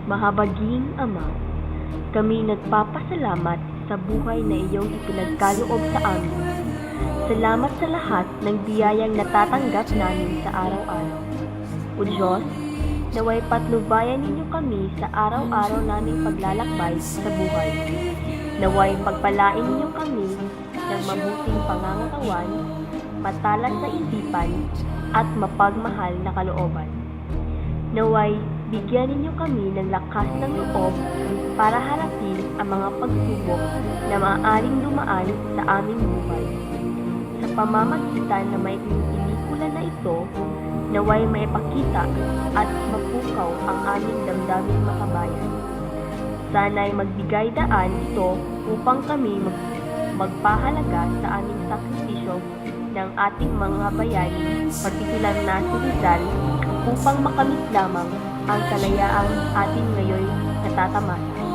Mahabaging Ama, kami nagpapasalamat sa buhay na iyong ipinagkaloob sa amin. Salamat sa lahat ng biyayang natatanggap namin sa araw-araw. O Diyos, naway patnubayan ninyo kami sa araw-araw naming paglalakbay sa buhay. Naway pagpalain ninyo kami ng mabuting pangangatawan, matalas na isipan, at mapagmahal na kalooban. Naway bigyan ninyo kami ng lakas ng loob para harapin ang mga pagsubok na maaaring dumaan sa aming buhay. Sa pamamagitan na may pelikula na ito, naway maipakita at mapukaw ang aming damdaming makabayan. Sana'y magbigay daan ito upang kami magpahalaga sa aming sakripisyo ng ating mga bayani, partikular na si Rizal, upang makamit lamang ang kalayaang ating ngayon natatamasa.